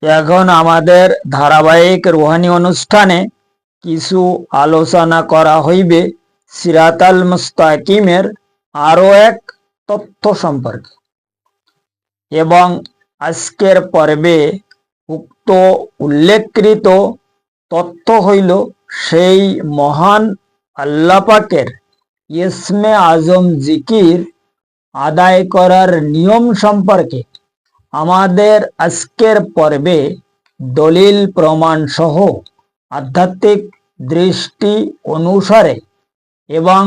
এখন আমাদের ধারাবাহিক রুহানি অনুষ্ঠানে কিছু আলোচনা করা হইবে সিরাতাল মুস্তাকিমের আরো এক তথ্য সম্পর্কে, এবং আজকের পর্বে উক্ত উল্লেখকৃত তথ্য হইল সেই মহান আল্লাহ পাকের ইসমে আজম জিকির আদায় করার নিয়ম সম্পর্কে। আমাদের আজকের পর্বে দলিল প্রমাণ সহ আধ্যাত্মিক দৃষ্টি অনুসারে এবং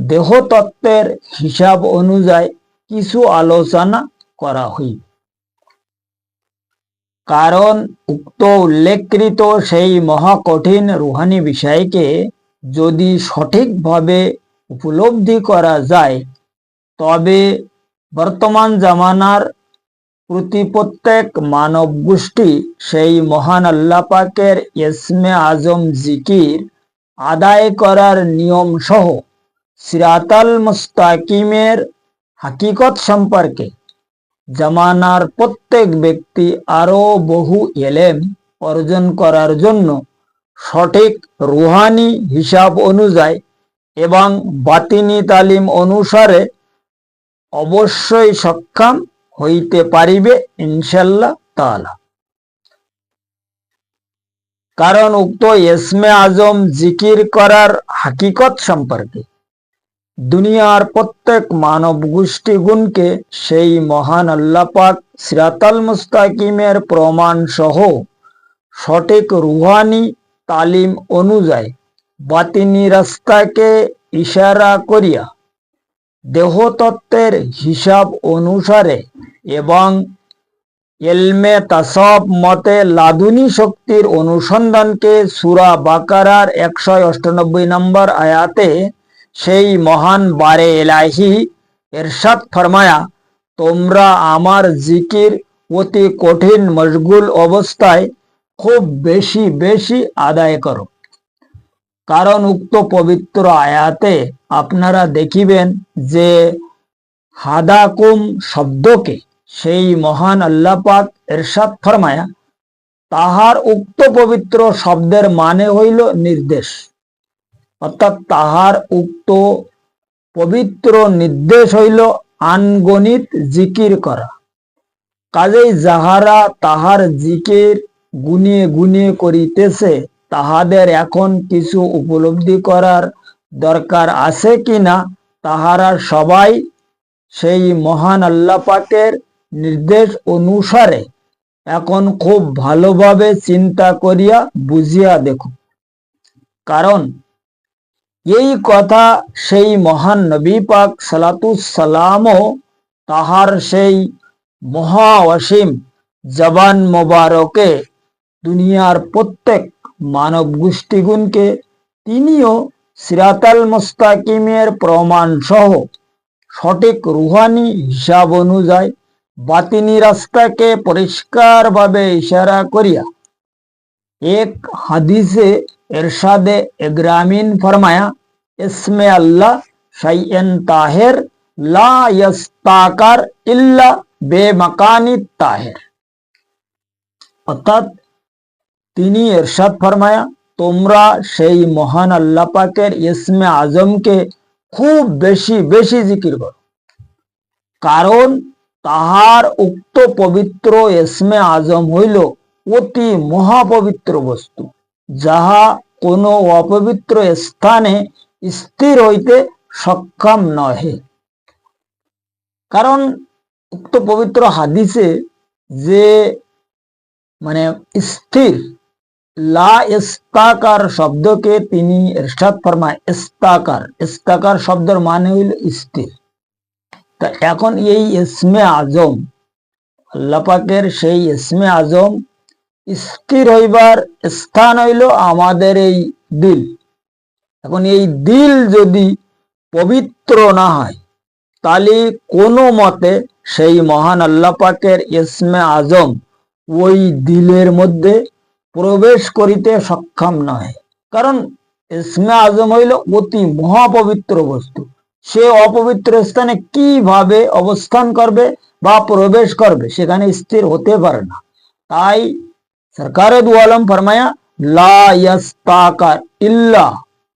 দেহতত্ত্বের হিসাব অনুযায়ী কিছু আলোচনা করা হইবে। কারণ উক্ত উল্লেখকৃত সেই মহাকঠিন রুহানি বিষয়কে যদি সঠিকভাবে উপলব্ধি করা যায়, তবে বর্তমান জামানার প্রত্যেক মানব গোষ্ঠী সেই মহান আল্লাহ পাকের ইসমে আজম জিকির আদায় করার নিয়ম সহ সিরাতাল মুস্তাকিমের হাকিকত সম্পর্কে জামানার প্রত্যেক ব্যক্তি আরো বহু এলেম অর্জন করার জন্য সঠিক রুহানি হিসাব অনুযায়ী এবং বাতিনি তালিম অনুসারে অবশ্যই সক্ষম হইতে পারিবে ইনশাআল্লাহ তাআলা। কারণ উক্ত ইসমে আজম জিকির করার হাকিকত সম্পর্কে দুনিয়ার প্রত্যেক মানব গোষ্ঠীগুণকে সেই মহান আল্লাহ পাক সিরাতাল মুস্তাকিমের প্রমাণ সহ সঠিক রুহানি তালিম অনুযায়ী বাতিনি রাস্তাকে ইশারা করিয়া দেহতত্ত্বের হিসাব অনুসারে এবং ইলমে তাসাউফ মতে লাদুনী শক্তির অনুসন্ধানকে সূরা বাকারার 198 নম্বর আয়াতে সেই মহান বারে ইলাহি ইরশাদ ফরমায়া, তোমরা আমার জিকির অতি কঠিন মশগুল অবস্থায় খুব বেশি বেশি আদায় করো। কারণ উক্ত পবিত্র আয়াতে আপনারা দেখিবেন যে হাদাকুম শব্দকে সেই মহান আল্লাহ পাক ইরশাদ ফরমায়া, তাহার উক্ত পবিত্র শব্দের মানে হইল নির্দেশ, অর্থাৎ তাহার উক্ত পবিত্র নির্দেশ হইল আনগণিত জিকির করা। কাজেই যাহারা তাহার জিকির গুনিয়ে গুনিয়ে করিতেছে, তাহাদের এখন কিছু উপলব্ধি করার দরকার আছে কিনা তাহারা সবাই সেই মহান আল্লাহ পাকের নির্দেশ অনুসারে এখন খুব ভালোভাবে চিন্তা করিয়া বুঝিয়া দেখুন। কারণ এই কথা সেই মহান নবী পাক সালাতুস সালামও তাহার সেই মহা অসীম জবান মোবারকে দুনিয়ার প্রত্যেক মানব গোষ্ঠীগুণকে তিনিও সিরাতাল মুস্তাকিমের প্রমাণ সহ সঠিক রুহানি হিসাব অনুযায়ী বাতিনি রাস্তাকে পরিষ্কারভাবে ইশারা করিয়া এক হাদিসে ইরশাদে ইগরামিন ফরমায়া, ইসমে আল্লাহ শাইএন তাহের লা ইস্তাকার ইল্লা বেমাকানি তাহের। অর্থাৎ তিনি ইরশাদ ফরমায়া, তোমরা সেই মহান আল্লাহ পাকের ইসমে আজমকে খুব বেশি বেশি জিকির করো। কারণ তাহার উক্ত পবিত্র ইসমে আজম হইল অতি মহাপবিত্র বস্তু, যাহা কোনো অপবিত্র স্থানে স্থির হইতে সক্ষম নহে। কারণ উক্ত পবিত্র হাদিসে যে স্থির লা ইস্তাকার শব্দকে তিনি ইরশাদ ফরমায় ইস্তাকার, ইস্তাকার শব্দের মানে হইল স্থির। তা এখন এই ইসমে আজম আল্লাহ পাকের সেই ইসমে আজম স্থির হইবার স্থান হইল আমাদের এই দিল। এখন এই দিল যদি পবিত্র না হয়, তাহলে কোনো মতে সেই মহান আল্লাহ পাকের ইসমে আজম ওই দিলের মধ্যে প্রবেশ করিতে সক্ষম নয়। কারণ ইসমে আজম হইল অতি মহাপবিত্র বস্তু, সে অপবিত্র স্থানে কিভাবে অবস্থান করবে বা প্রবেশ করবে, সেখানে স্থির হতে পারে না। তাই सरकार दो आलम फरमाया ला यस्ताकार इल्ला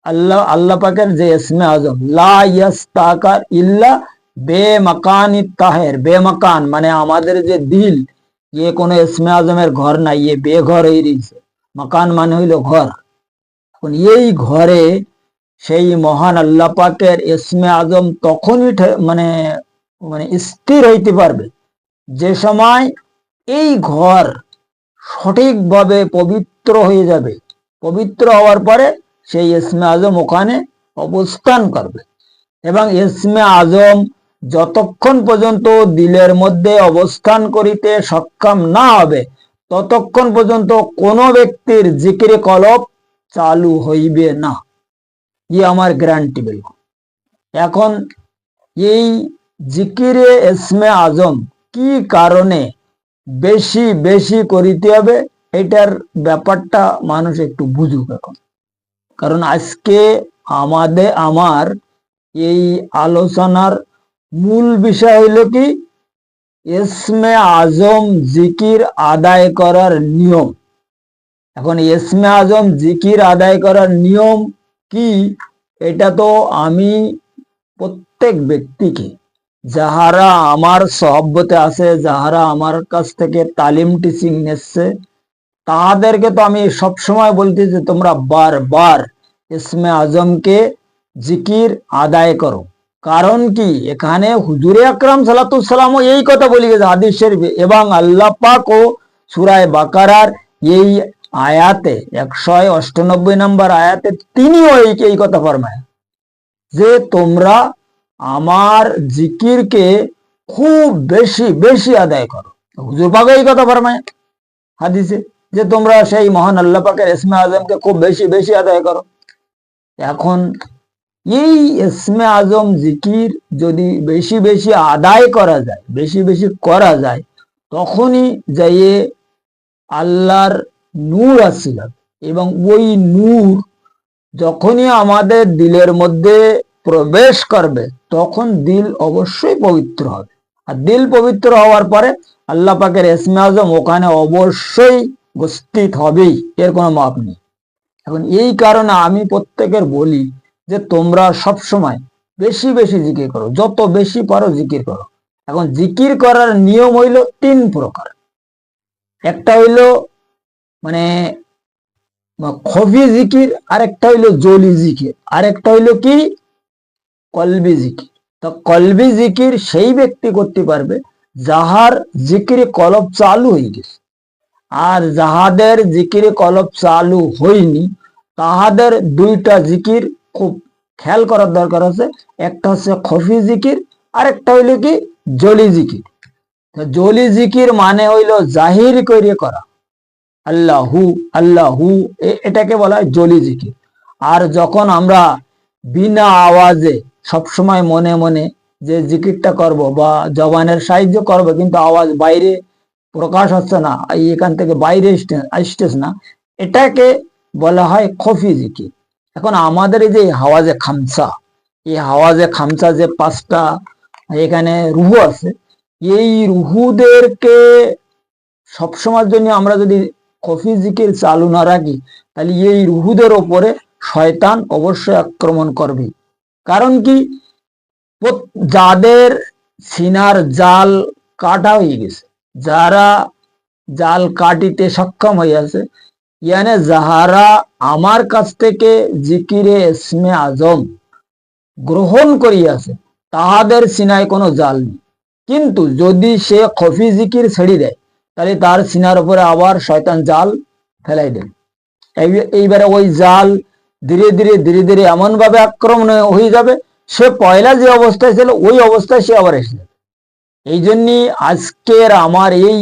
अल्लाह अल्लाह पाकेर जे इस्मे आजम ला यस्ताकार इल्ला बेमकान ताहेर बेमकान माने आमादेर जे दिल ये कोनो इस्मे आजमेर घर ना ये बेघर হয়ে রয়েছে मकान माने হইল ঘর এখন এই ঘরে সেই মহান আল্লাহ পাকের ইসমে আজম তখনই মানে মানে স্থির হইতে পারবে যে সময় এই ঘর সঠিকভাবে পবিত্র হয়ে যাবে পবিত্র হওয়ার পরে সেই ইসমে আজম ওখানে অবস্থান করবে এবং ইসমে আজম যতক্ষণ পর্যন্ত দিলের মধ্যে অবস্থান করিতে সক্ষম না হবে ততক্ষণ পর্যন্ত কোনো ব্যক্তির জিকিরে কলব চালু হইবে না ये আমার গ্যারান্টি बिल्कुल এখন এই জিকিরে ইসমে আজম কি কারণে বেশি বেশি করিতে হবে এটার ব্যাপারটা মানুষ একটু বুঝুক এখন কারণ আজকে আমার এই আলোচনার মূল বিষয় হইল কি ইসমে আজম জিকির আদায় করার নিয়ম এখন ইসমে আজম জিকির আদায় করার নিয়ম কি এটা তো আমি প্রত্যেক ব্যক্তিকে যাহারা আমার সহবতে আছে যাহারা আমার কাছ থেকে তালিম টিচিং নিচ্ছে তাদেরকে তো আমি সব সময় বলতেছি তোমরা বারবার ইসমে আজমকে জিকির আদায় করো কারণ কি এখানে হুজুরে আকরাম সাল্লাল্লাহু সাল্লামও এই কথা বলে গেছে হাদিস শরীফে এবং আল্লাহ পাকও সূরা বাকারার এই আয়াতে 198 নম্বর আয়াতে তিনিও এই কথা ফরমায় যে তোমরা আমার জিকিরকে খুব বেশি বেশি আদায় করো হুজুর পাক এই কথা ফরমায় হাদিসে যে তোমরা সেই মহান আল্লাহ পাকের ইসমে আজমকে খুব বেশি বেশি আদায় করো এখন এই ইসমে আজম জিকির যদি বেশি বেশি আদায় করা যায় বেশি বেশি করা যায় তখনই যাইয়ে আল্লাহর নূর আসছিল এবং ওই নূর যখনই আমাদের দিলের মধ্যে প্রবেশ করবে তখন দিল অবশ্যই পবিত্র হবে আর দিল পবিত্র হওয়ার পরে আল্লাহ পাকের ইসমে আজম ওখানে অবশ্যই উপস্থিত হবেই এর কোনো মাপ নেই এখন এই কারণে আমি প্রত্যেকের বলি যে তোমরা সব সময় বেশি বেশি জিকির করো যত বেশি পারো জিকির করো এখন জিকির করার নিয়ম হইল 3 প্রকার একটা হইল মানে খফি জিকির আরেকটা হইল জলি জিকির আরেকটা হইল কি কলবি জিকির তো কলবি জিকির সেই ব্যক্তি করতে পারবে যাহার জিকিরে কলব চালু হয়ে গেছে আর যাহাদের জিকিরে কলব চালু হয়নি তাহাদের দুইটা জিকির খুব খেয়াল করার দরকার আছে একটা হচ্ছে খফি জিকির আরেকটা হইল কি জলি জিকির জলি জিকির মানে হইল জাহির করে করা আল্লাহু আল্লাহু এটাকে বলা হয় জলি জিকির আর যখন আমরা বিনা আওয়াজে সবসময় মনে মনে যে জিকিরটা করব বা জবানের সাহায্য করব কিন্তু আওয়াজ বাইরে প্রকাশ হচ্ছে না এখান থেকে বাইরে আসতেছে না এটাকে বলা হয় খফি জিকির এখন আমাদের এই যে হাওয়াজে খামসা এই হাওয়াজে খামসা যে 5টা এখানে রুহু আছে এই রুহুদেরকে সবসময়ের জন্য আমরা যদি খফি জিকির চালু না রাখি তাহলে এই রুহুদের ওপরে শয়তান অবশ্যই আক্রমণ করবে কারণ কি যাদের সিনার জাল কাটা হয়ে গেছে যারা জাল কাটিতে সক্ষম হয়ে আছে ইয়ানে যাহারা আমার কাছ থেকে জিকিরে ইসমে আজম গ্রহণ করিয়াছে তাহাদের সিনায় কোনো জাল নেই কিন্তু যদি সে খফি জিকির ছেড়ে দেয় তাহলে তার সিনার উপরে আবার শয়তান জাল ফেলাই দেবে এইবারে ওই জাল ধীরে ধীরে ধীরে ধীরে এমন ভাবে আক্রমণ হয়ে যাবে সে পয়লা যে অবস্থায় ছিল ওই অবস্থায় সে আবার এসে যাবে এই জন্য আজকের আমার এই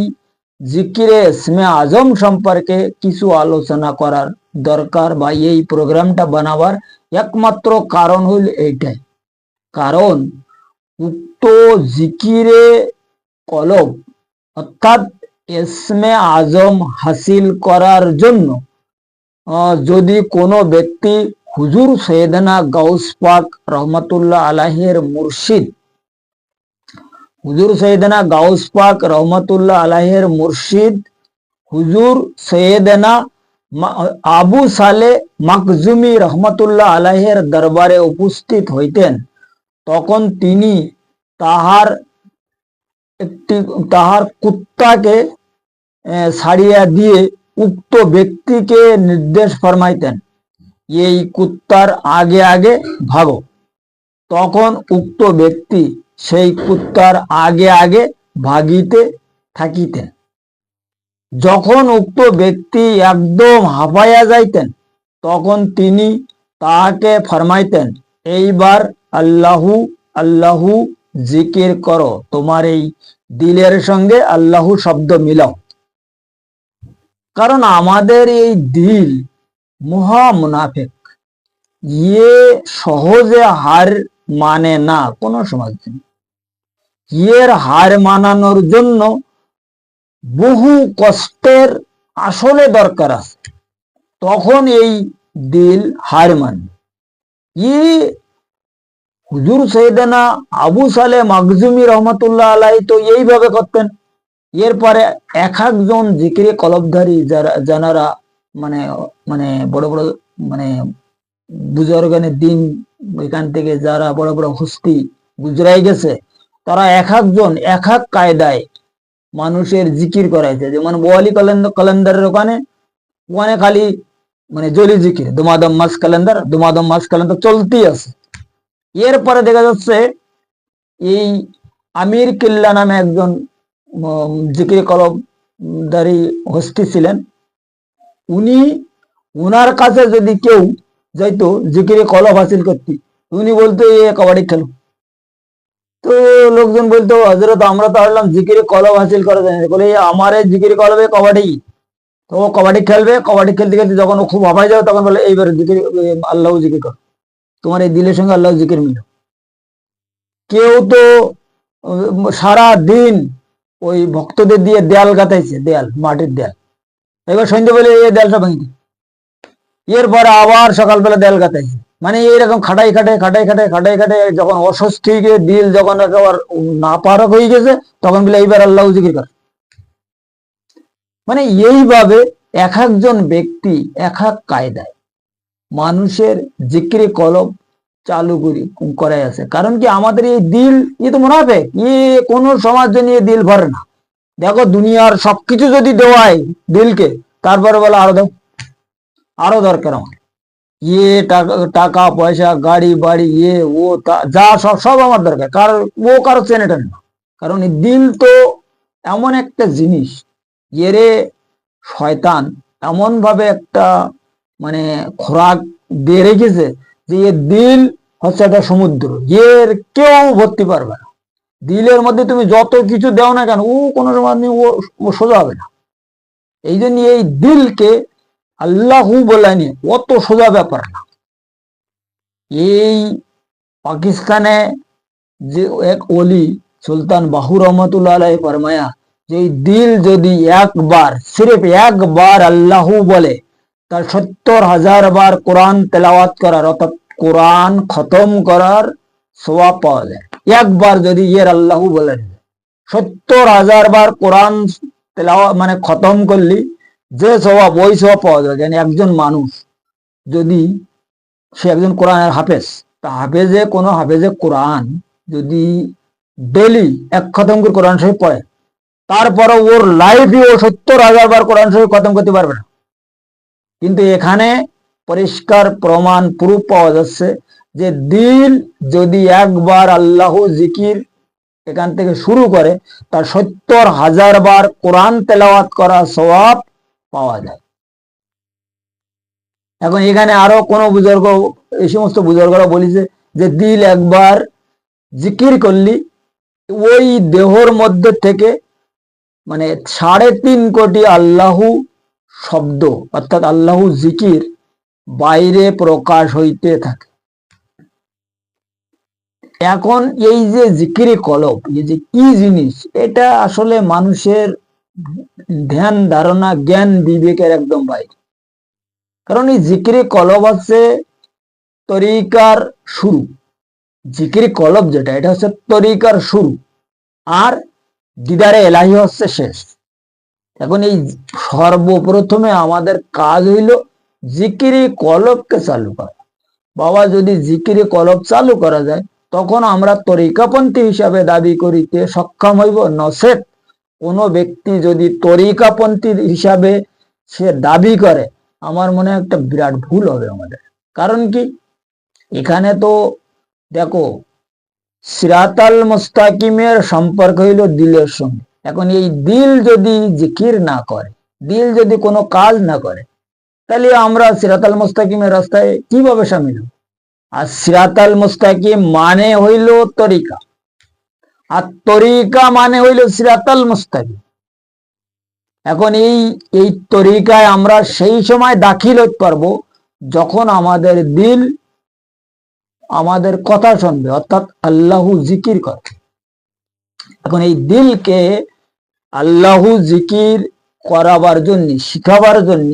জিকিরে ইসমে আজম সম্পর্কে কিছু আলোচনা করার দরকার বা এই প্রোগ্রামটা বানাবার একমাত্র কারণ হইল এইটাই কারণ উক্ত জিকিরে কলব অর্থাৎ ইসমে আজম হাসিল করার জন্য যদি কোনো ব্যক্তি হুজুর সৈয়দনা গাউস পাক রহমাতুল্লাহ আলাইহির মুর্শিদ হুজুর সৈয়দনা গাউস পাক রহমাতুল্লাহ আলাইহির মুর্শিদ হুজুর সৈয়দনা আবু সালে মাকজুমি রহমতুল্লাহ আলাইহের দরবারে উপস্থিত হইতেন, তখন তিনি তাহার তাহার কুত্তাকে ছাড়িয়া দিয়ে উক্ত ব্যক্তিকে নির্দেশ ফরমাইতেন, এই কুত্তার আগে আগে ভাগো। তখন উক্ত ব্যক্তি সেই কুত্তার আগে আগে ভাগিতে থাকিতেন। যখন উক্ত ব্যক্তি একদম হাঁপাইয়া যাইতেন, তখন তিনি তাহাকে ফরমাইতেন, এইবার আল্লাহু আল্লাহু জিকির করো, তোমার এই দিলের সঙ্গে আল্লাহু শব্দ মিলাও। কারণ আমাদের এই দিল মহা মুনাফিক, ইয়ে সহজে হার মানে না কোনো সমাজ। এর হার মানানোর জন্য বহু কষ্টের আসলে দরকার আছে, তখন এই দিল হার মানে। হুজুর সৈয়দনা আবু সালে মাকজুমি রহমতুল্লাহ আলাই তো এইভাবে করতেন। এরপরে এক একজন জিকিরে কলবধারী যারা মানে মানে বড় বড় মানে বুজুর্গানের দিন এখান থেকে যারা বড় বড় হস্তি গুজরাই গেছে, তারা এক একজন এক এক কায়দায় মানুষের জিকির করাইছে। যেমন বোয়ালি কালেন্দারের ওখানে ওখানে খালি মানে জলি জিকির, দুমাদম মাস ক্যালেন্ডার, দুমাদম মাস ক্যালেন্ডার চলতেই আছে। এরপরে দেখা যাচ্ছে এই আমির কিল্লা নামে একজন জিকির কলবদারি হস্তি ছিলেন। উনার কাছে যদি কেউ যাইতো জিকিরে কলব হাসিল করতে, উনি বলতো এ কবাডি খেলো। তো লোকজন বলতো, হযরত আমরা তো আসলাম জিকিরে কলব হাসিল করা যায় না। বলে আমার এই জিকিরে কলবে কবাডি। তো ও কবাডি খেলবে, কবাডি খেলতে খেলতে যখন ও খুব হাঁপাই যাবে, তখন বলে এইবার জিকির আল্লাহ জিকির কর, তোমার এই দিলের সঙ্গে আল্লাহ জিকির মিল। কেউ তো সারা দিন ওই ভক্তদের দিয়ে দেয়াল গাতাইছে, দেয়াল মাটির দেয়াল। এবার সন্ধ্যে বলে এই দেয়ালটা ভাঙি, এরপরে আবার সকালবেলা দেয়াল গাতাইছে। মানে এইরকম খাটাই খাটাই যখন অস্বস্তি দিল যখন একেবারে নাপারক হয়ে গেছে, তখন বলে এইবার আল্লাহ জিকির কর। মানে এইভাবে এক একজন ব্যক্তি এক এক কায়দায় মানুষের জিকিরে কলব চালু করাই আছে। কারণ কি আমাদের এই দিল তো মুনাফিক, কোনো সমাজ নিয়ে দিল ভরে না। দেখো দুনিয়ার সবকিছু যদি দেওয়ায় দিলকে, তারপরে বলে আরো দাও, আরো দরকার আমার, টাকা পয়সা গাড়ি বাড়ি ও যা সব আমার দরকার, কারো চেনেটা না। কারণ এই দিল তো এমন একটা জিনিস, এরে শয়তান এমন ভাবে একটা মানে খোরাক দিয়ে রেখেছে যে এর দিল হচ্ছে একটা সমুদ্র, এর কেউ ভর্তি পারবে না। দিলের মধ্যে তুমি যত কিছু দেও না কেন, ও কোনো সময় ও সোজা হবে না। এই জন্য এই দিলকে আল্লাহু বলেনি, অত সোজা ব্যাপার না। এই পাকিস্তানে যে এক ওলি সুলতান বাহু রহমতুল্লাহ আলাইহি ফরমায়া যে দিল যদি একবার সির্ফ একবার আল্লাহু বলে, তার 70,000 বার কোরআন তেলাওয়াত করার অর্থাৎ কোরআন খতম করার সওয়াব পাওয়া যায়। একবার যদি এর আল্লাহু বলে 70,000 বার কোরআন তেলাওয়াত মানে খতম করলি যে সওয়াব, ওই সওয়াব পাওয়া যায়। মানে একজন মানুষ যদি সে একজন কোরআনের হাফেজ, তা হাফেজে কোরআন যদি ডেলি এক খতম করে কোরআন শরীফ পড়ে, তারপরে ওর লাইফে ও 70,000 বার কোরআন শরীফ খতম করতে পারবে না। কিন্তু এখানে পরিষ্কার প্রমাণ প্রুফ পাওয়া যাচ্ছে যে দিল যদি একবার আল্লাহ জিকির এখান থেকে শুরু করে, তার 70,000 বার কোরআন তেলাওয়াত করা সওয়াব পাওয়া যায়। এখন এখানে আরো কোন বুজুর্গ, এই সমস্ত বুজুর্গরা বলেছে যে দিল একবার জিকির করলি ওই দেহর মধ্যে থেকে মানে 3.5 কোটি আল্লাহু শব্দ অর্থাৎ আল্লাহু জিকির বাইরে প্রকাশ হইতে থাকে। এখন এই যে জিকিরে কলব, এই যে কি জিনিস, এটা আসলে মানুষের ধ্যান ধারণা জ্ঞান বিবেকের একদম বাইরে। কারণ এই জিকিরে কলব হচ্ছে তরিকার শুরু। জিকিরে কলব যেটা, এটা হচ্ছে তরিকার শুরু, আর দিদারে এলাহি হচ্ছে শেষ। এখন এই সর্বপ্রথমে আমাদের কাজ হইল জিকিরি কলবকে চালু করা। বাবা, যদি জিকিরি কলব চালু করা যায় তখন আমরা তরিকাপন্থী হিসাবে দাবি করিতে সক্ষম হইব। নচেত কোনো ব্যক্তি যদি তরিকাপন্থী হিসাবে সে দাবি করে, আমার মনে হয় একটা বিরাট ভুল হবে আমাদের। কারণ কি, এখানে তো দেখো সিরাতাল মুস্তাকিমের সম্পর্ক হইল দিলের সঙ্গে। এখন এই দিল যদি জিকির না করে, দিল যদি কোনো কাজ না করে, তাহলে আমরা সিরাতাল মুস্তাকিমের রাস্তায় কিভাবে সামিল হব? আর সিরাতাল মুস্তাকিম মানে হইল তরিকা, আর তরিকা মানে হইল সিরাতাল মুস্তাকিম। এখন এই তরিকায় আমরা সেই সময় দাখিল হতে পারবো যখন আমাদের দিল আমাদের কথা শুনবে, অর্থাৎ আল্লাহু জিকির করে। এখন এই দিলকে আল্লাহু জিকির করাবার জন্য, শিখাবার জন্য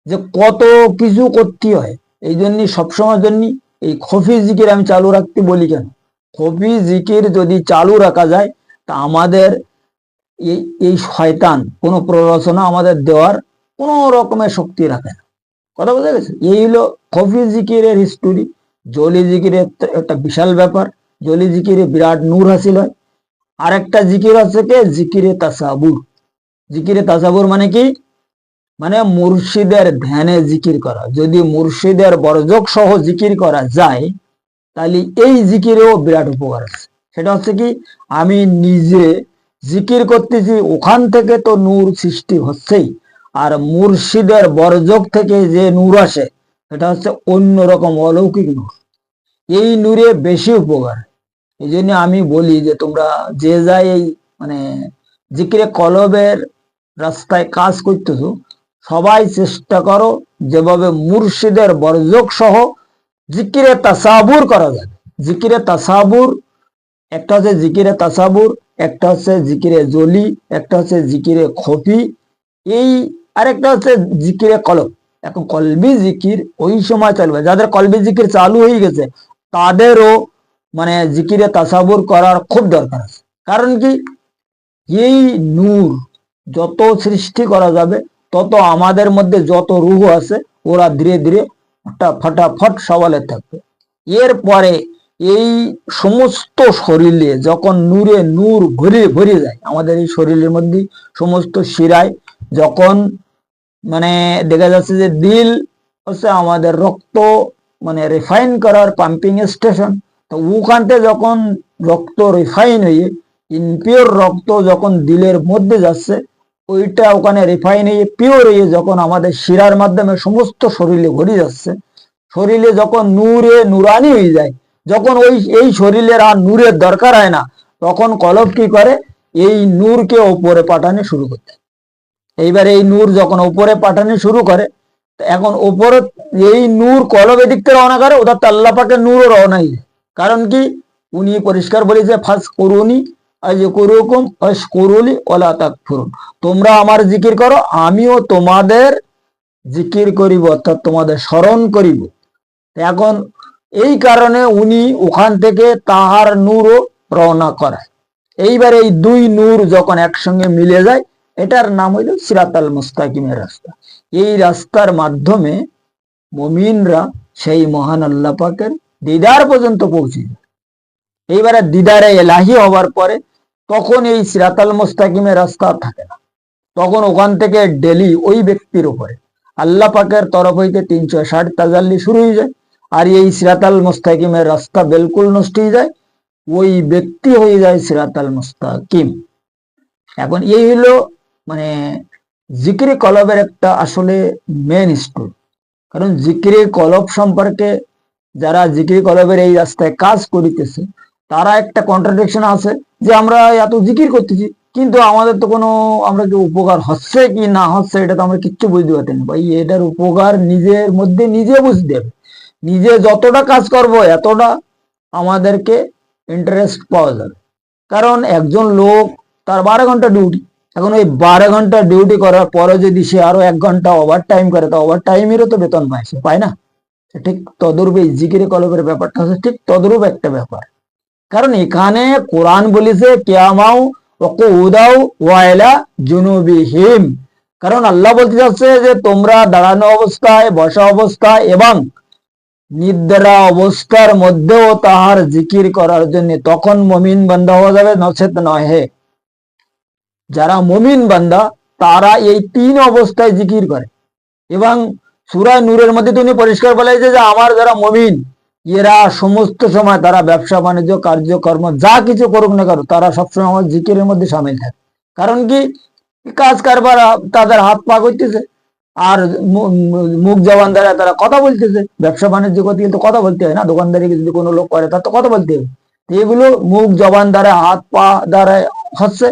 যে কত কিছু করতে হয়, এই জন্য সবসময় জন্য এই খফি জিকির আমি চালু রাখতে বলি। কেন? খফি জিকির যদি চালু রাখা যায় তা আমাদের এই শয়তান কোনো প্ররোচনা আমাদের দেওয়ার কোনো রকমের শক্তি রাখে না। কথা বোঝা গেছে? এই হলো খফি জিকিরের হিস্টোরি। জলি জিকিরের একটা বিশাল ব্যাপার, জলি জিকিরে বিরাট নূর হাসিল হয়। আরেকটা জিকির আছে কে, জিকিরে তাসাবুর। জিকিরে তাসাবুর মানে কি? মানে মুর্শিদের ধ্যানে জিকির করা। যদি মুর্শিদের বর্জক সহ জিকির করা যায় তাহলে এই জিকিরেও বিরাট উপকার আছে। সেটা হচ্ছে কি, আমি নিজে জিকির করতেছি, ওখান থেকে তো নূর সৃষ্টি হচ্ছেই, আর মুর্শিদের বর্জক থেকে যে নূর আসে সেটা হচ্ছে অন্যরকম অলৌকিক নূর। এই নূরে বেশি উপকার। এই জন্য আমি বলি যে তোমরা যে যাই এই মানে জিকিরে কলবের রাস্তায় কাজ করতেছো, সবাই চেষ্টা করো যেভাবে মুর্শিদের বর্জক সহ জিকিরে তাসাবুর করা যাবে। জিকিরে তাসাবুর একটা হচ্ছে জিকিরে তাসাবুর, একটা হচ্ছে জিকিরে জলি, একটা হচ্ছে জিকিরে খফি, এই আরেকটা হচ্ছে জিকিরে কলব। এখন কলবি জিকির ওই সময় চলবে যাদের কলবি জিকির চালু হয়ে গেছে, তাদেরও মানে জিকিরে তাসাবুর করার খুব দরকার আছে। কারণ কি, এই নূর যত সৃষ্টি করা যাবে তত আমাদের মধ্যে যত রূহ আছে ওরা ধীরে ধীরে ফটাফট সওয়ালে থাকবে। এরপরে এই সমস্ত শরীরে যখন নূরে নূর ভরে ভরে যায়, আমাদের এই শরীরের মধ্যে সমস্ত শিরায় যখন মানে দেখা যাচ্ছে যে দিল হচ্ছে আমাদের রক্ত মানে রিফাইন করার পাম্পিং স্টেশন। তো ওখানতে যখন রক্ত রিফাইন হয়ে ইনপিওর রক্ত যখন দিলের মধ্যে যাচ্ছে, ওইটা ওখানে রিফাইন হয়ে পিওর হয়ে যখন আমাদের শিরার মাধ্যমে সমস্ত শরীরে ভরে যাচ্ছে, শরীরে যখন নূরে নুরানি হয়ে যায়, যখন এই শরীরের আর নূরের দরকার হয় না, তখন কলব কি করে, এই নূরকে ওপরে পাঠানো শুরু করতে। এইবার এই নূর যখন ওপরে পাঠানো শুরু করে, এখন ওপরে এই নূর কলব এদিক থেকে রওনা করে, ওটা তো আল্লাহ পাকের নূরও রওনা হয়ে যায়। কারণ কি, উনি পরিষ্কার বলেছে ফাস করুনি আযকুরুকুম ওয়াশকুরুলি ওয়ালা তাকফুরুন, তোমরা আমার জিকির করো, আমিও তোমাদের জিকির করিব, অর্থাৎ তোমাদের স্মরণ করিব। এখন এই কারণে উনি ওখান থেকে তাহার নূরও রওনা করায়। এইবার এই দুই নূর যখন একসঙ্গে মিলে যায়, এটার নাম হইল সিরাতাল মুস্তাকিমের রাস্তা। এই রাস্তার মাধ্যমে মুমিনরা সেই মহান আল্লাহ পাকের দিদার পর্যন্ত পৌঁছে যায়। এইবারে দিদারে এলাহি হবার পরে তখন এই সিরাতাল মুস্তাকিমের রাস্তা থাকে না, তখন ওখান থেকে ডেলি ওই ব্যক্তির উপরে আল্লাহ পাকের তরফ হইতে 360 তাজাল্লি শুরু হয়ে যায়, আর এই সিরাতাল মুস্তাকিমের রাস্তা বিলকুল নষ্ট হয়ে যায়, ওই ব্যক্তি হয়ে যায় সিরাতাল মুস্তাকিম। এখন এই হলো মানে জিকিরে কলবের একটা আসলে মেন স্টোরি। কারণ জিকিরে কলব সম্পর্কে যারা জিকিরে কলবের এই রাস্তায় কাজ করিতেছে, তারা একটা কন্ট্রাডিকশন আছে যে আমরা এত জিকির করতেছি কিন্তু আমাদের তো কোনো আমরা কি উপকার হচ্ছে কি না হচ্ছে এটা তো আমরা কিচ্ছু বুঝতে পারছি না। ভাই, এটার উপকার নিজের মধ্যে নিজে বুঝতে হবে। নিজে যতটা কাজ করব এতটা আমাদেরকে ইন্টারেস্ট পাওয়া যাবে। কারণ একজন লোক তার 12 ঘন্টা ডিউটি, এখন ওই 12 ঘন্টা ডিউটি করার পরে যদি সে আরো 1 ঘন্টা ওভার টাইম করে, তো ওভার টাইমেরও তো বেতন পায়, সে পায় না? ঠিক তদরূপ এই জিকিরে কলবের ব্যাপারটা হচ্ছে ঠিক তদরূপ একটা ব্যাপার। কারণ এখানে কোরআন বলেছে কিয়ামাউ ওয়া কুউদাউ ওয়া ইলা জুনুবিহিম, কারণ আল্লাহ বলতে যাচ্ছে যে তোমরা দাঁড়ানো অবস্থায়, বসা অবস্থায় এবং নিদ্রা অবস্থার মধ্যেও তাহার জিকির করার জন্য, তখন মুমিন বান্দা হওয়া যাবে, নচেত নহে। যারা মুমিন বান্দা তারা এই 3 অবস্থায় জিকির করে। এবং সূরা নূরের মধ্যে তুমি পরিষ্কার বলেছে যে আমার যারা মুমিন এরা সমস্ত সময় তারা ব্যবসা বাণিজ্য কার্যকর্ম যা কিছু করুক না করুক তারা সবসময় আমার জিকিরের মধ্যে সামিল থাকে। কারণ কি, কাজ কারবার তাদের হাত পা করতেছে, আর মুখ জবান দ্বারা তারা কথা বলতেছে। ব্যবসা বাণিজ্য করতে গেলে তো কথা বলতে হয় না, দোকানদারি যদি কোনো লোক করে তার তো কথা বলতে হবে। এগুলো মুখ জবান দ্বারা, হাত পা দ্বারা হচ্ছে,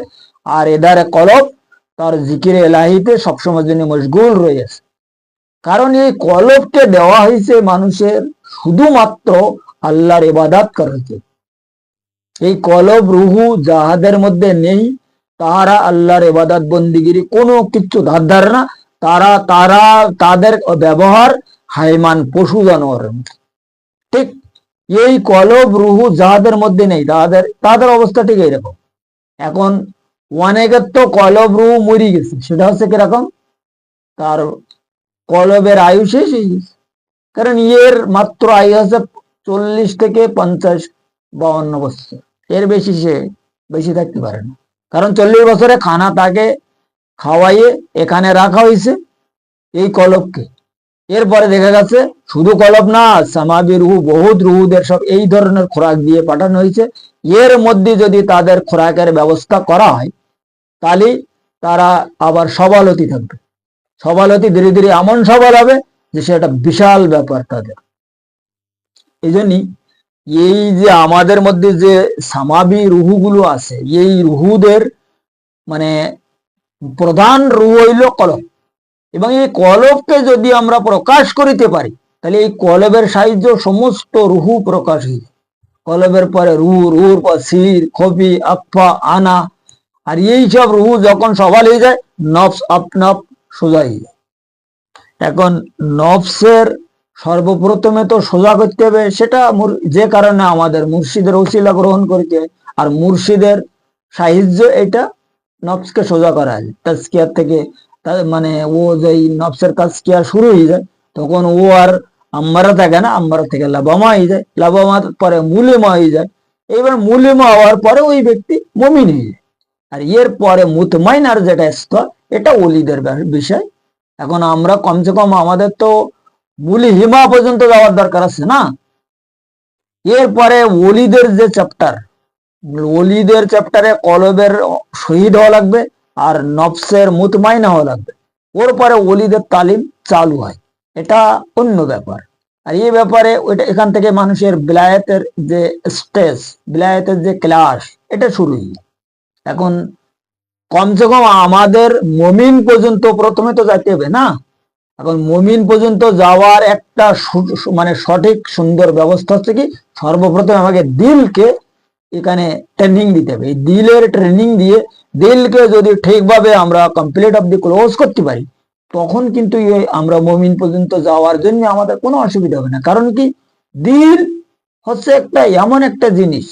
আর এদারে কলব তার জিকিরে এলাহিতে সবসময় জন্য মশগুল রয়েছে। কারণ এই কলবকে দেওয়া হয়েছে মানুষের শুধুমাত্র আল্লাহর ইবাদত করাতে। এই কলব রুহু যাহাদের মধ্যে নেই তারা আল্লাহর ইবাদত বন্দিগিরি কোনো কিছু ধার না। তাদের ব্যবহার হাইমান পশু জানোয়ারের মতো। ঠিক এই কলব রুহু যাহাদের মধ্যে নেই তাদের অবস্থা ঠিক এইরকম। এখন অনেকের তো কলব রুহু মরি গেছে, সেটা হচ্ছে কিরকম, তার কলবের আয়ু শেষ হয়ে গেছে। কারণ এর মাত্র আয়ু আছে 40 থেকে 50-52 বছর, এর বেশি সে বেশি থাকতে পারে না। কারণ 40 বছরে খানা তাকে খাওয়াইয়ে এখানে রাখা হয়েছে এই কলবকে। এরপরে দেখা গেছে শুধু কলব না, সামাবি রুহু, বহুত রুহুদের সব এই ধরনের খোরাক দিয়ে পাঠানো হয়েছে। এর মধ্যে যদি তাদের খোরাকের ব্যবস্থা করা হয় তাহলে তারা আবার সবলতি থাকবে। সবলতি ধীরে ধীরে এমন সবল হবে যে সেটা বিশাল ব্যাপার তাদের। এই জন্যই এই যে আমাদের মধ্যে যে সামাবি রুহুগুলো আছে, এই রুহুদের মানে প্রধান রুহ হইল কলব। এবং এই কলবকে যদি আমরা প্রকাশ করিতে পারি তাহলে এই কলবের সাহায্য সমস্ত রুহু প্রকাশ হয়ে যায়। কলবের পরে রুহ, রুহুর পর সির, খফি, আফা, আনা, আর এই সব রুহু যখন সবাল হয়ে যায় নফস আপনাপ সোজা হয়ে যায়। এখন নফসের সর্বপ্রথমে তো সোজা করতে হবে, সেটা যে কারণে আমাদের মুর্শিদের ওসিলা গ্রহণ করতে হয়। আর মুর্শিদের সাহায্য এটা নফসকে সোজা করা যায়। তাজকিয়ার থেকে মানে ও যেই নফসের তাজকিয়া শুরু হয়ে যায় তখন ও আর আম্মারা থাকে না, আম্মারা থেকে লাবামা হয়ে যায়, লাবামা পরে মুলিমা হয়ে যায়। এইবার মুলিমা হওয়ার পরে ওই ব্যক্তি মুমিন হয়ে যায়। আর এর পরে মুতমাইনার যেটা স্তর, এটা ওলিদের বিষয়। এখন আমরা কমসে কম আমাদের তো মুলি হিমা পর্যন্ত যাওয়ার দরকার আছে না। এরপরে ওলিদের যে চ্যাপ্টার, ওলিদের চ্যাপ্টারে কলবের শহীদ হওয়া লাগবে আর নফসের মুতমাইনা হওয়া লাগবে। ওর পরে ওলিদের তালিম চালু হয়, এটা অন্য ব্যাপার। আর এই ব্যাপারে ওইটা এখান থেকে মানুষের বিলায়াতের যে স্টেজ, বিলায়াতের যে ক্লাস, এটা শুরু হয়। এখন কমসে কম আমাদের মুমিন পর্যন্ত প্রথমে তো যাইতে হবে না। এখন মুমিন পর্যন্ত যাওয়ার একটা মানে সঠিক সুন্দর ব্যবস্থা হচ্ছে কি, সর্বপ্রথম আমাকে দিলকে এখানে ট্রেনিং দিতে হবে। এই দিলের ট্রেনিং দিয়ে দিলকে যদি ঠিকভাবে আমরা কমপ্লিট অব দি ক্লোজ করতে পারি তখন কিন্তু আমরা মুমিন পর্যন্ত যাওয়ার জন্য আমাদের কোনো অসুবিধা হবে না। কারণ কি, দিল হচ্ছে একটা এমন একটা জিনিস,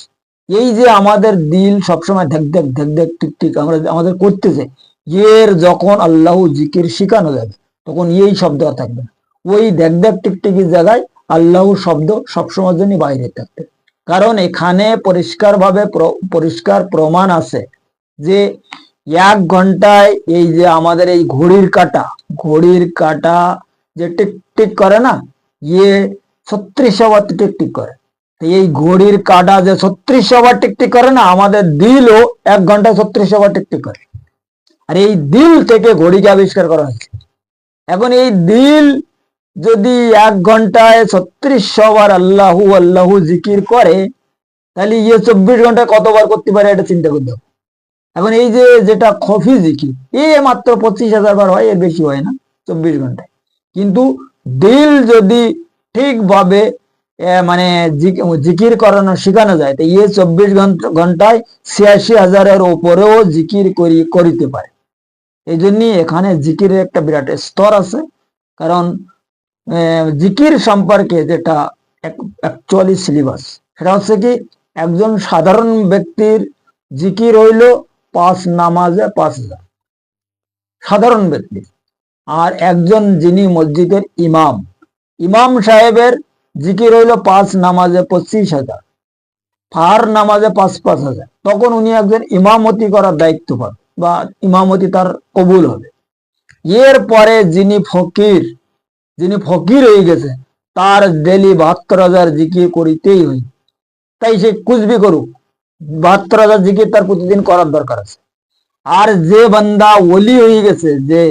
এই যে আমাদের দিল সবসময় ধেক ধেক ধেক ধেক টিক টিক আমাদের করতেছে, এর যখন আল্লাহ জিকির শিখানো যাবে তখন এই শব্দ আর থাকবে না। ওই দেখ দেখ টিকটিকির জায়গায় আল্লাহ শব্দ সবসময়ের জন্য বাইরে থাকবে। কারণ এখানে পরিষ্কার প্রমাণ আছে যে 1 ঘন্টায় এই যে আমাদের এই ঘড়ির কাটা যে টিক টিক করে না, 3600 বার টিক টিক করে। এই ঘড়ির কাটা যে 3600 বার টিক টিক করে না, আমাদের দিলও 1 ঘন্টায় 3600 বার টিক টিক করে। আর এই দিল থেকে ঘড়িকে আবিষ্কার করা হয়েছে। এখন এই দিল যদি 1 ঘন্টায় 3600 বার আল্লাহু আল্লাহু জিকির করে তাহলে 24 ঘন্টায় কতবার করতে পারে এটা চিন্তা করতে হবে। এখন এই যে যেটা খফি জিকির, মাত্র 25,000 বার হয়, এর বেশি হয় না 24 ঘন্টায়। কিন্তু দিল যদি ঠিকভাবে মানে জিকির করানো শেখানো যায় তো 24 ঘন্টায় 86,000-এর উপরেও জিকির করিতে পারে। এই জন্যই এখানে জিকিরের একটা বিরাট স্তর আছে। কারণ জিকির সম্পর্কে যেটা অ্যাকচুয়ালি সিলেবাস, সেটা হচ্ছে কি, একজন সাধারণ ব্যক্তির জিকির হইল 5 নামাজে 5000, সাধারণ ব্যক্তি। আর একজন যিনি মসজিদের ইমাম, ইমাম সাহেবের জিকির হইল 5 নামাজে 25,000, ফার নামাজে 5,000। তখন উনি একজন ইমামতি করার দায়িত্ব পাবেন বা ইমামতি তার কবুল হবে। এর পরে যিনি ফকির হয়ে গেছে, তার ডেলি 72,000 জিকির করিতেই হই। তাই সে কুছবি করুক, 72,000 জিকির তার প্রতিদিন করার দরকার আছে। আর যে বান্দা ওলি হয়ে গেছে, যে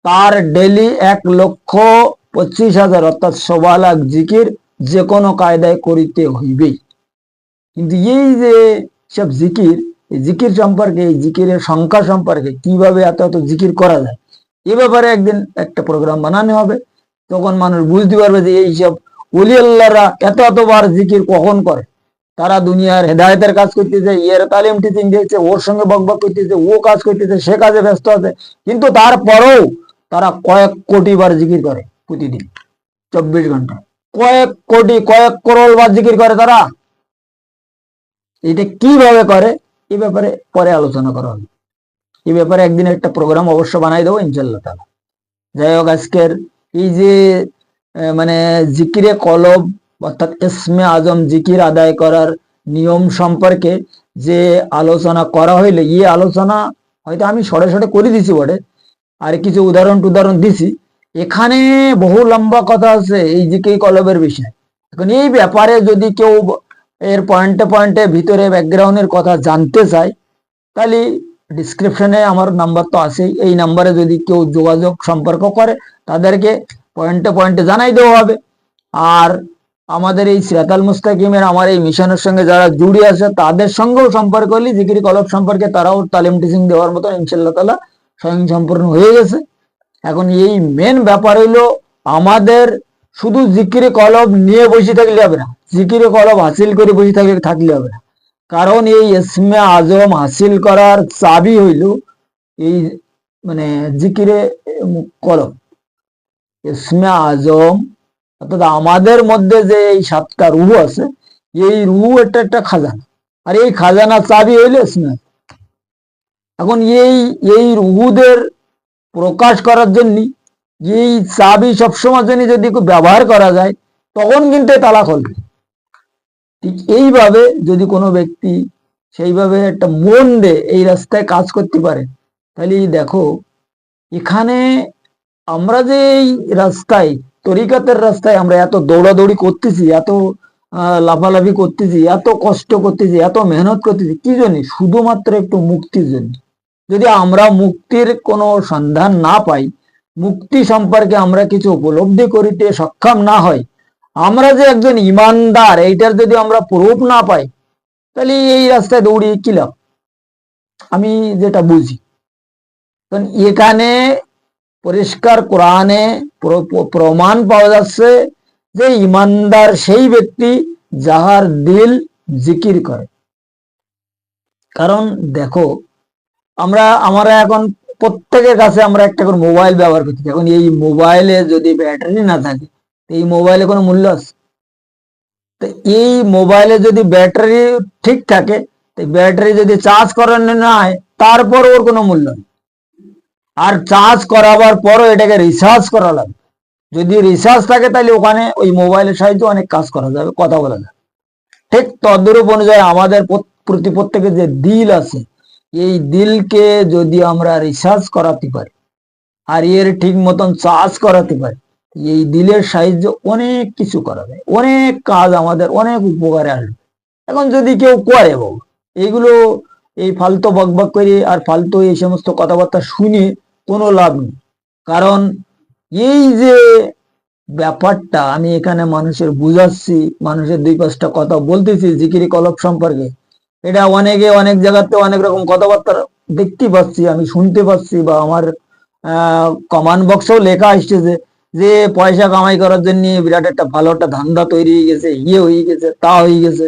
তার ডেলি 1,25,000 অর্থাৎ 1,00,000 জিকির যে কোনো কায়দায় করিতে হইবেই। কিন্তু এই যে সব জিকির, এই জিকির সম্পর্কে, এই জিকিরের সংখ্যা সম্পর্কে, কিভাবে এত এত জিকির করা যায়, এ ব্যাপারে একদিন একটা প্রোগ্রাম বানানো হবে। তখন মানুষ বুঝতে পারবে যে এইসব ওলি আল্লাহরা এত এতবার জিকির কখন করে। তারা দুনিয়ার হেদায়তের কাজ করতেছে, এর তালিম টিচিং দিয়েছে, ওর সঙ্গে বকবক করতেছে, ও কাজ করতেছে, সে কাজে ব্যস্ত আছে, কিন্তু তারপরেও তারা কয়েক কোটি বার জিকির করে প্রতিদিন 24 ঘন্টা। কয়েক কোটি, কয়েক করোড় বার জিকির করে তারা। এটা কিভাবে করে এ ব্যাপারে পরে আলোচনা করা হবে। এ ব্যাপারে একদিন একটা প্রোগ্রাম অবশ্য বানাই দেবো ইনশাল্লাহ তাআলা। যাই হোক, আজকের এই যে মানে জিকিরে কলব অর্থাৎ ইসমে আজম জিকির আদায় করার নিয়ম সম্পর্কে যে আলোচনা করা হইলে, এই আলোচনা হয়তো আমি সরে সরে করে দিছি বটে, আর কিছু উদাহরণ দিছি। এখানে বহু লম্বা কথা আছে এই জিকির কলবের বিষয়। এখন এই ব্যাপারে যদি কেউ এর পয়েন্টে পয়েন্টে ভিতরে ব্যাকগ্রাউন্ডের কথা জানতে চায়, তাহলে ডিসক্রিপশনে আমার নাম্বার তো আছেই, এই নাম্বারে যদি কেউ যোগাযোগ সম্পর্ক করে, তাদেরকে পয়েন্টে পয়েন্টে জানাই দেওয়া হবে। আর আমাদের এই সিরাতাল মুস্তাকিমের আমার এই মিশনের সঙ্গে যারা জুড়ে আছে, তাদের সঙ্গেও সম্পর্ক হলে জিকির কলব সম্পর্কে তারাও তালিম টিচিং দেওয়ার মতো ইনশাল্লাহ তাআলা স্বয়ং সম্পূর্ণ হয়ে গেছে। এখন এই মেন ব্যাপার হইলো, আমাদের শুধু জিকিরে কলব নিয়ে বসে থাকলে হবে না, জিকিরে কলব হাসিল করে বসে থাকলে হবে না। কারণ এই ইসমে আজম হাসিল করার চাবি হইল এই মানে জিকিরে কলব, ইসমে আজম। অর্থাৎ আমাদের মধ্যে যে এই 7টা রূহ আছে, এই রূহ একটা খাজানা, আর এই খাজানা চাবি হইল ইসমে। এখন এই রূহদের প্রকাশ করার জন্য এই চাবি সবসময় জন্য যদি ব্যবহার করা যায়, তখন কিন্তু তালা খুলবে। ঠিক এইভাবে যদি কোনো ব্যক্তি সেইভাবে একটা মন দিয়ে এই রাস্তায় কাজ করতে পারে, তাহলে দেখো এখানে আমরা যে এই রাস্তায়, তরিকাতের রাস্তায় আমরা এত দৌড়াদৌড়ি করতেছি, এত লাফালাফি করতেছি, এত কষ্ট করতেছি, এত মেহনত করতেছি, কি জন্য? শুধুমাত্র একটু মুক্তির জন্য। যদি আমরা মুক্তির কোনো সন্ধান না পাই, মুক্তি সম্পর্কে আমরা কিছু উপলব্ধি করিতে সক্ষম না হয়, আমরা যে একজন ইমানদার এইটার যদি আমরা প্রুফ না পাই, তাহলে এই রাস্তায় দৌড়িয়ে কি লাভ? আমি যেটা বুঝি, কারণ এখানে পরিষ্কার কোরআনে প্রমাণ পাওয়া যাচ্ছে যে ইমানদার সেই ব্যক্তি যাহার দিল জিকির করে। কারণ দেখো, আমরা এখন প্রত্যেকের কাছে আমরা একটা করে মোবাইল ব্যবহার করছি। এখন এই মোবাইলে যদি ব্যাটারি না থাকে, এই মোবাইলে কোনো মূল্য আছে? তো এই মোবাইলে যদি ব্যাটারি ঠিক থাকে, ব্যাটারি যদি চার্জ করানো না হয়, তারপর ওর কোনো মূল্য নেই। আর চার্জ করাবার পরও এটাকে রিচার্জ করা লাগবে। যদি রিচার্জ থাকে, তাহলে ওখানে ওই মোবাইলের সাহায্যে অনেক কাজ করা যাবে, কথা বলা যাবে। ঠিক তদ্রূপ অনুযায়ী আমাদের প্রত্যেকের যে দিল আছে, এই দিলকে যদি আমরা রিচার্জ করাতে পারি আর এর ঠিক মতন চার্জ করাতে পারি, এই দিলের সাহায্যে অনেক কিছু করা যায়, অনেক কাজ আমাদের অনেক উপকারে আসবে। এখন যদি কেউ করে বাবু এইগুলো, এই ফালতু বকবক করে আর ফালতু এই সমস্ত কথাবার্তা শুনে কোনো লাভ নেই। কারণ এই যে ব্যাপারটা আমি এখানে মানুষের বুঝাচ্ছি, মানুষের 2-5টা কথা বলতেছি জিকিরি কলব সম্পর্কে, এটা অনেকে অনেক জায়গাতে অনেক রকম কথাবার্তা দেখতে পাচ্ছি, আমি শুনতে পাচ্ছি, বা আমার কমেন্ট বক্সেও লেখা আসছে যে পয়সা কামাই করার জন্য বিরাট একটা ভালো একটা ধান্দা তৈরি হয়ে গেছে, ইয়ে হয়ে গেছে, তা হয়ে গেছে।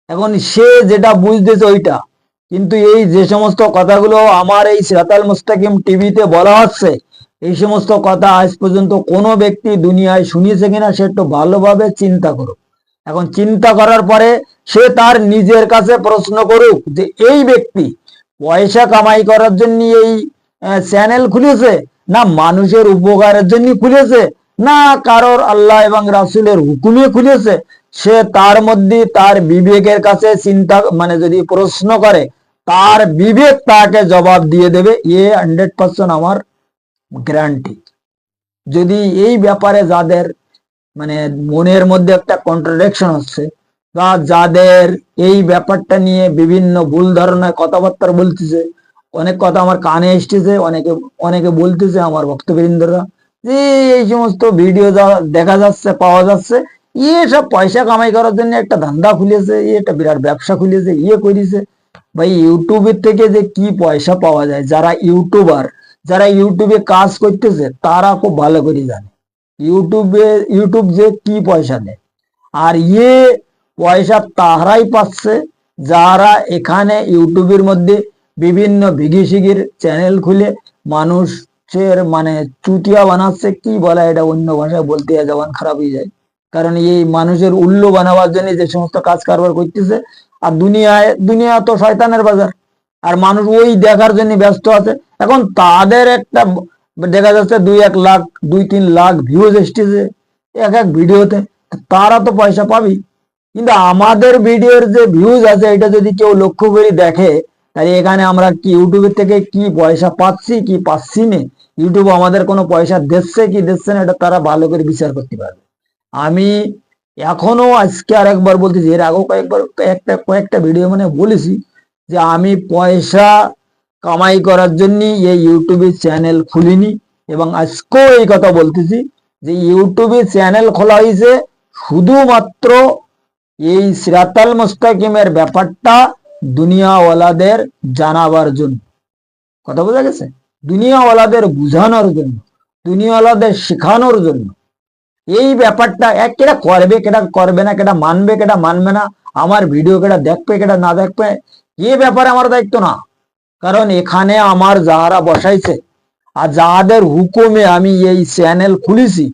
এখন সে যেটা বুঝতেছে ওইটা, কিন্তু এই যে সমস্ত কথাগুলো আমার এই সিরাতাল মুস্তাকিম টিভিতে বলা হচ্ছে, এই সমস্ত কথা আজ পর্যন্ত কোনো ব্যক্তি দুনিয়ায় শুনিয়েছে কিনা সে একটু ভালোভাবে চিন্তা করুক। এখন চিন্তা করার পরে সে তার নিজের কাছে প্রশ্ন করুক যে এই ব্যক্তি পয়সা কামাই করার জন্য এই চ্যানেল খুলেছে, না মানুষের উপকারের জন্য খুলেছে, না কারোর আল্লাহ এবং রাসূলের হুকুমে খুলেছে, সে তার মধ্যে তার বিবেকের কাছে চিন্তা মানে যদি প্রশ্ন করে, তার বিবেক তাকে জবাব দিয়ে দেবে, 100% আমার গ্যারান্টি। যদি এই ব্যাপারে যাদের মানে মনের মধ্যে একটা কন্ট্রাডিকশন হচ্ছে, বা যাদের এই ব্যাপারটা নিয়ে বিভিন্ন ভুল ধারণায় কথাবার্তা বলতেছে, অনেক কথা আমার কানে এসতেছে, অনেকে অনেকে বলতেছে আমার ভক্তবৃন্দরা যে এই সমস্ত ভিডিও যা দেখা যাচ্ছে পাওয়া যাচ্ছে, সব পয়সা কামাই করার জন্য একটা ধান্দা খুলেছে, একটা বিরাট ব্যবসা খুলেছে, করেছে। ভাই ইউটিউবের থেকে যে কি পয়সা পাওয়া যায়, যারা ইউটিউবার, যারা ইউটিউবে কাজ করতেছে তারা খুব ভালো করে জানে ইউটিউব যে কি পয়সা দেয়। আর পয়সা তাহারাই পাচ্ছে যারা এখানে ইউটিউবের মধ্যে বিভিন্ন ভিগিসিগির চ্যানেল খুলে মানুষের মানে চুটিয়া বানাচ্ছে, কি বলা এটা অন্য ভাষায় বলতে জবান খারাপ হয়ে যায়। কারণ এই মানুষের উল্লু বানাবার জন্য যে সমস্ত কাজ কারবার করতেছে, আর দুনিয়া তো শয়তানের বাজার, আর মানুষ ওই দেখার জন্য ব্যস্ত আছে। এখন তাদের একটা দেখা যাচ্ছে 2-1 লাখ 2-3 লাখ ভিউজ এসেছে এক এক ভিডিওতে, তারা তো পয়সা পাবি। কিন্তু আমাদের ভিডিওর যে ভিউজ আছে এটা যদি কেউ লক্ষ্য করে দেখে, তাহলে এখানে আমরা কি ইউটিউবের থেকে কি পয়সা পাচ্ছি কি পাচ্ছি না, ইউটিউব আমাদের কোনো পয়সা দিচ্ছে কি দিচ্ছে না, এটা তারা ভালো করে বিচার করতে পারবে। আমি এখনো আজকে আর একবার বলতেছি, এর আগেও কয়েকটা ভিডিও মানে বলেছি যে আমি পয়সা কামাই করার জন্য এই ইউটিউবে চ্যানেল খুলিনি, এবং আজকেও এই কথা বলতেছি যে ইউটিউবে চ্যানেল খোলা হয়েছে শুধুমাত্র এই সিরাতাল মুস্তাকিমের ব্যাপারটা দুনিয়াওয়ালাদের জানাবার জন্য। কথা বোঝা গেছে? দুনিয়াওয়ালাদের বুঝানোর জন্য, দুনিয়াওয়ালাদের শেখানোর জন্য। এই ব্যাপারটা কেটা করবে কেটা করবে না, কেটা মানবে কেটা মানবে না, আমার ভিডিও কেটা দেখবে কেটা না দেখবে, এই ব্যাপারে আমার দায়িত্ব না। কারণ এখানে আমার যাহারা বসাইছে আর যাহাদের হুকুমে আমি এই চ্যানেল খুলেছি,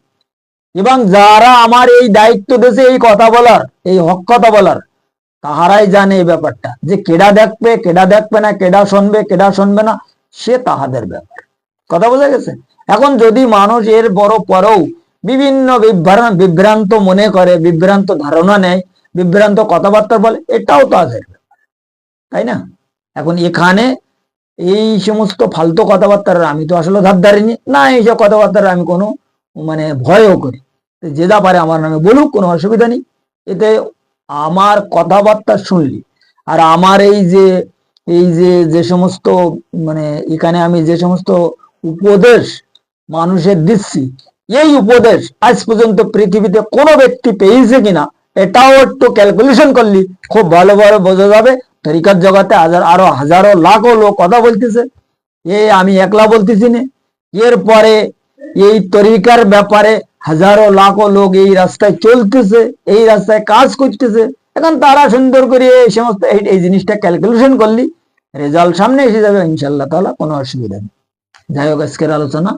এবং যারা আমার এই দায়িত্ব দিয়েছে এই কথা বলার, এই হক কথা বলার, তাহারাই জানে এই ব্যাপারটা যে কেডা দেখবে না, কেডা শুনবে না, সে তাহাদের ব্যাপার। কথা বোঝা গেছে? এখন যদি মানুষ এর বড় পরেও বিভিন্ন বিভ্রান্ত মনে করে, বিভ্রান্ত ধারণা নেয়, বিভ্রান্ত কথাবার্তা বলে, এটাও তাদের ব্যাপার, তাই না? এখন এখানে এই সমস্ত ফালতু কথাবার্তার আমি তো আসলে ধার ধারিনি না, এইসব কথাবার্তার আমি কোনো মানে ভয়ও করি। যে যা পারে আমার নামে বলুক, কোনো অসুবিধা নেই। এতে আমার কথাবার্তা শুনলি, আর আমার যে সমস্ত মানে এখানে আমি যে সমস্ত উপদেশ মানুষের দিচ্ছি, এই উপদেশ আজ পর্যন্ত পৃথিবীতে কোনো ব্যক্তি পেয়েছে কিনা এটাও একটু ক্যালকুলেশন করলি খুব ভালোভাবে বোঝা যাবে। তরিকার জগতে আরো হাজারো লাখো লোক কথা বলতেছে, আমি একলা বলতেছি না। এরপরে এই তরিকার ব্যাপারে হাজারো লাখো লোক এই রাস্তায় চলতেছে, এই রাস্তায় কাজ করতেছে। এখন তারা সুন্দর করে এই সমস্ত এই জিনিসটা ক্যালকুলেশন করলি রেজাল্ট সামনে এসে যাবে ইনশাল্লাহ তাআলা, কোনো অসুবিধা নেই। যাই হোক, আজকের আলোচনা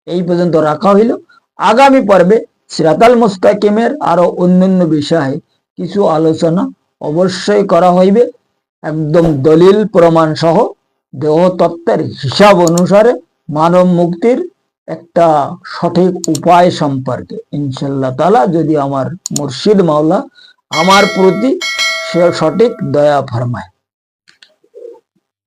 এই পর্যন্ত রাখা হইল। আগামী পর্বে সিরাতাল মুস্তাকিমের আরো অন্যান্য বিষয়ে কিছু আলোচনা অবশ্যই করা হইবে, একদম দলিল প্রমাণ সহ দেহতত্ত্বের হিসাব অনুসারে মানব মুক্তির একটা সঠিক উপায় সম্পর্কে ইনশাল্লাহ তাআলা, যদি আমার মুর্শিদ মাওলা আমার প্রতি সে সঠিক দয়া ফরমায়।